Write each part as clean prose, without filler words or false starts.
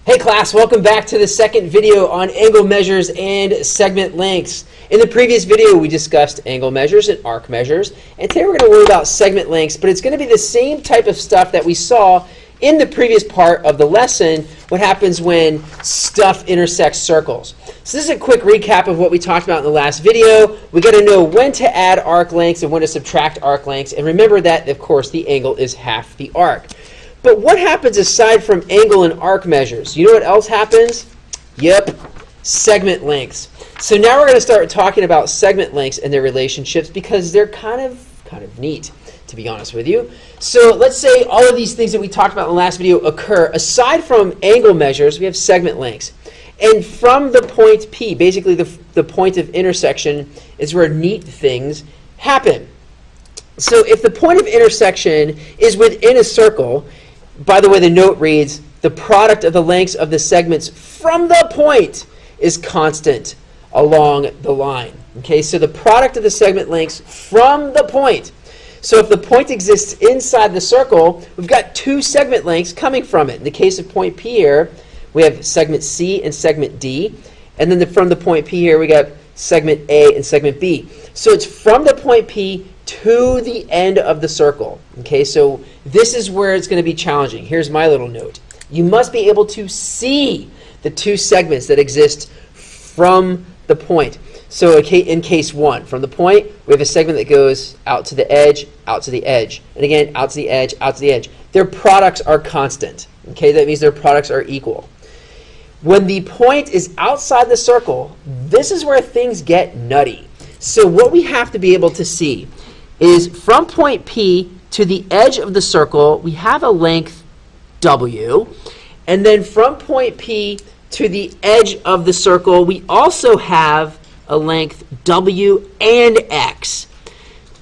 Hey class, welcome back to the second video on angle measures and segment lengths. In the previous video we discussed angle measures and arc measures, and today we're going to learn about segment lengths, but it's going to be the same type of stuff that we saw in the previous part of the lesson, what happens when stuff intersects circles. So this is a quick recap of what we talked about in the last video. We got to know when to add arc lengths and when to subtract arc lengths, and remember that, of course, the angle is half the arc. But what happens aside from angle and arc measures? You know what else happens? Yep, segment lengths. So now we're going to start talking about segment lengths and their relationships because they're kind of neat, to be honest with you. So let's say all of these things that we talked about in the last video occur. Aside from angle measures, we have segment lengths. And from the point P, basically the point of intersection is where neat things happen. So if the point of intersection is within a circle, by the way, the note reads, the product of the lengths of the segments from the point is constant along the line. Okay, so the product of the segment lengths from the point. So if the point exists inside the circle, we've got two segment lengths coming from it. In the case of point P here, we have segment C and segment D. And then from the point P here, we got segment A and segment B. So it's from the point P to the end of the circle. Okay, so this is where it's going to be challenging. Here's my little note. You must be able to see the two segments that exist from the point. So in case one, from the point, we have a segment that goes out to the edge, out to the edge, and again, out to the edge, out to the edge. Their products are constant. Okay, that means their products are equal. When the point is outside the circle, this is where things get nutty. So what we have to be able to see is from point P to the edge of the circle, we have a length W. And then from point P to the edge of the circle, we also have a length W and X.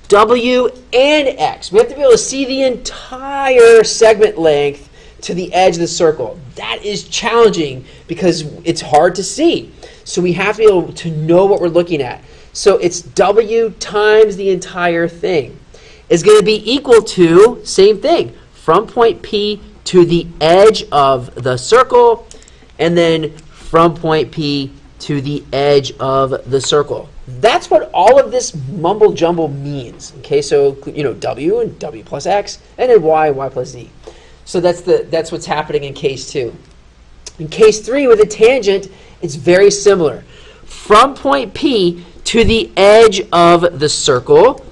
W and X. We have to be able to see the entire segment length to the edge of the circle. That is challenging because it's hard to see. So we have to be able to know what we're looking at. So it's W times the entire thing is going to be equal to, same thing, from point P to the edge of the circle, and then from point P to the edge of the circle. That's what all of this mumble jumble means. Okay, so W and W plus X, and then Y and Y plus Z. So that's what's happening in case 2. In case 3 with a tangent, it's very similar. From point P to the edge of the circle,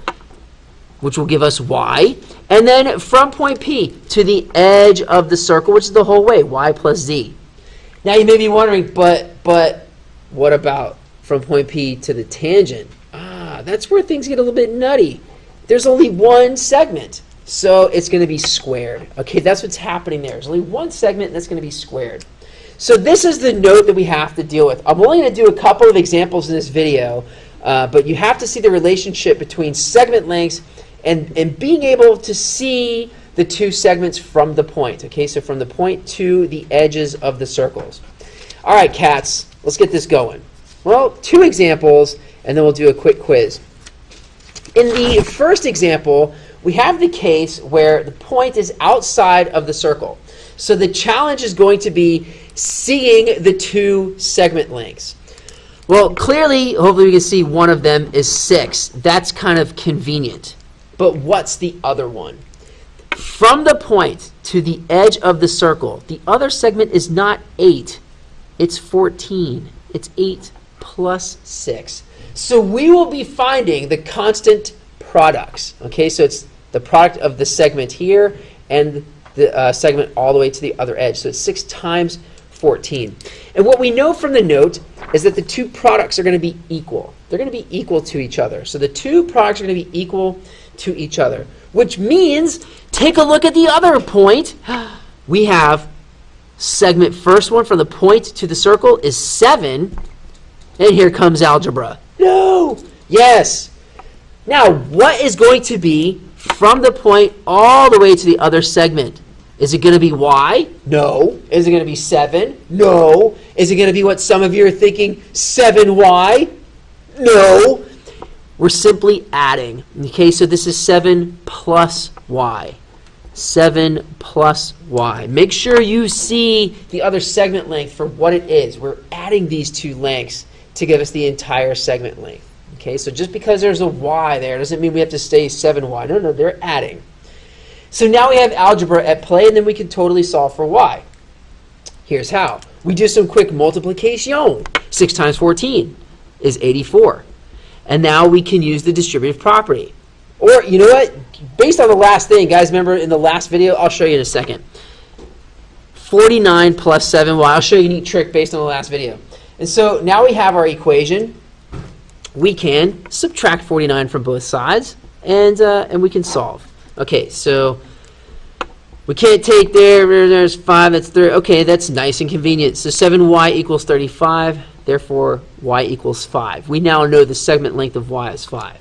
which will give us Y, and then from point P to the edge of the circle, which is the whole way, Y plus Z. Now you may be wondering, but what about from point P to the tangent? That's where things get a little bit nutty. There's only one segment, so it's going to be squared. Okay, that's what's happening there. There's only one segment, and that's going to be squared. So this is the note that we have to deal with. I'm only going to do a couple of examples in this video, but you have to see the relationship between segment lengths and being able to see the two segments from the point. Okay, so from the point to the edges of the circles. All right, cats, let's get this going. Well, 2 examples, and then we'll do a quick quiz. In the first example, we have the case where the point is outside of the circle. So the challenge is going to be seeing the two segment lengths. Well, clearly, hopefully we can see one of them is 6. That's kind of convenient. But what's the other one? From the point to the edge of the circle, the other segment is not 8. It's 14. It's 8 plus 6. So we will be finding the constant products. Okay, so it's the product of the segment here and the segment all the way to the other edge. So it's 6 times 14. And what we know from the note is that the two products are going to be equal. They're going to be equal to each other. So the two products are going to be equal to each other, which means, take a look at the other point. We have segment first one from the point to the circle is 7. And here comes algebra. No! Yes! Now, what is going to be from the point all the way to the other segment? Is it going to be Y? No. Is it going to be 7? No. Is it going to be what some of you are thinking, 7Y? No. We're simply adding. Okay, so this is 7 plus Y. 7 plus y. Make sure you see the other segment length for what it is. We're adding these two lengths to give us the entire segment length. Okay, so just because there's a y there doesn't mean we have to stay 7y. No, no, they're adding. So now we have algebra at play, and then we can totally solve for y. Here's how. We do some quick multiplication. 6 times 14 is 84. And now we can use the distributive property. Or, you know what? Based on the last thing, guys, remember in the last video, I'll show you in a second. 49 plus 7y. I'll show you a neat trick based on the last video. And so now we have our equation. We can subtract 49 from both sides, and we can solve. Okay, so we can't take there's 5, that's 3. Okay, that's nice and convenient. So 7y equals 35, therefore y equals 5. We now know the segment length of y is 5.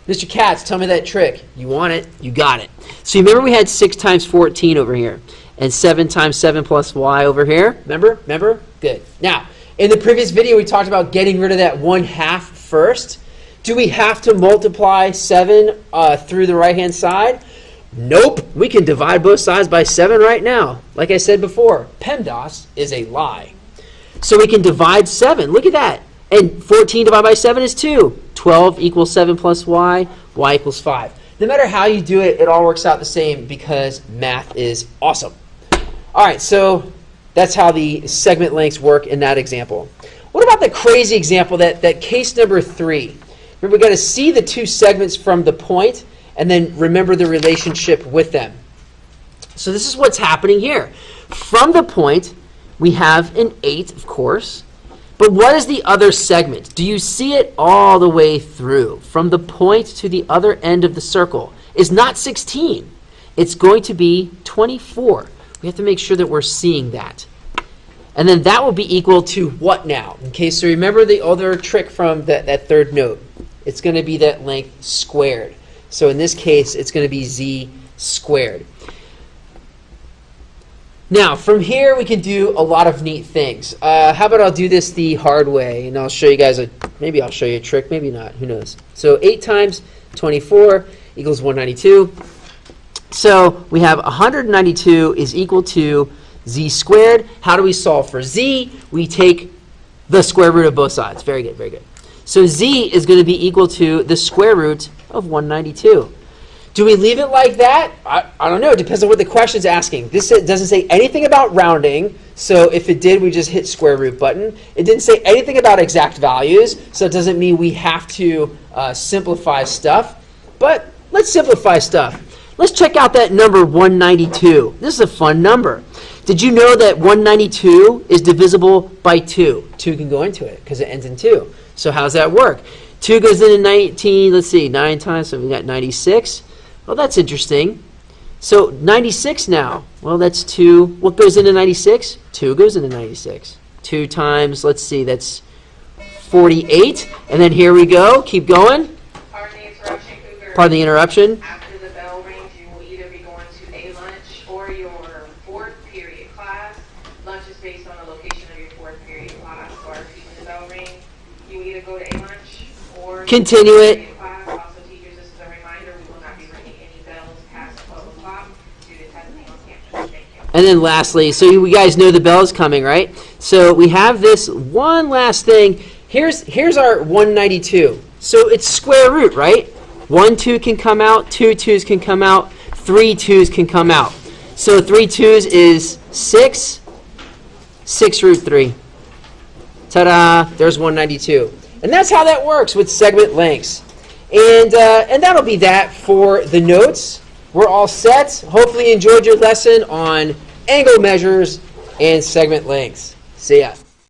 Mr. Katz, tell me that trick. You want it? You got it. So you remember we had 6 times 14 over here, and 7 times 7 plus y over here? Remember? Remember? Good. Now, in the previous video, we talked about getting rid of that 1/2 first. Do we have to multiply 7 through the right-hand side? Nope. We can divide both sides by 7 right now. Like I said before, PEMDAS is a lie. So we can divide 7. Look at that. And 14 divided by 7 is 2. 12 equals 7 plus y. Y equals 5. No matter how you do it, it all works out the same because math is awesome. All right, so that's how the segment lengths work in that example. What about the crazy example, that case number 3? Remember, we've got to see the two segments from the point and then remember the relationship with them. So this is what's happening here. From the point, we have an 8, of course. But what is the other segment? Do you see it all the way through? From the point to the other end of the circle is not 16. It's going to be 24. We have to make sure that we're seeing that. And then that will be equal to what now? Okay, so remember the other trick from that third note. It's going to be that length squared. So in this case, it's going to be z squared. Now, from here, we can do a lot of neat things. How about I'll do this the hard way, and I'll show you guys, maybe I'll show you a trick, maybe not, who knows. So 8 times 24 equals 192. So we have 192 is equal to z squared. How do we solve for z? We take the square root of both sides. Very good, very good. So z is going to be equal to the square root of 192. Do we leave it like that? I don't know. It depends on what the question's asking. This doesn't say anything about rounding, so if it did, we just hit square root button. It didn't say anything about exact values, so it doesn't mean we have to simplify stuff. But let's simplify stuff. Let's check out that number 192. This is a fun number. Did you know that 192 is divisible by 2? 2 can go into it because it ends in 2. So how does that work? 2 goes into 19, let's see, 9 times, so we got 96. Well, that's interesting. So 96 now. Well, that's 2. What goes into 96? 2 goes into 96. 2 times, let's see, that's 48. And then here we go. Keep going. Pardon the interruption, Cougar. Pardon the interruption. After the bell rings, you will either be going to a lunch or your 4th period class. Lunch is based on the location of your 4th period class. So I repeat, when the bell rings, you either go to a lunch or Continue it. class. Also, teachers, this is a reminder, we will not be ringing any bells past 12 o'clock due to testing on campus. Thank you. And then lastly, so you guys know the bell is coming, right? So we have this one last thing. Here's our 192. So it's square root, right? 1 2 can come out, 2 2s can come out, 3 2s can come out. So 3 2s is 6, 6 root 3. Ta-da! There's 192. And that's how that works with segment lengths. And that'll be that for the notes. We're all set. Hopefully you enjoyed your lesson on angle measures and segment lengths. See ya.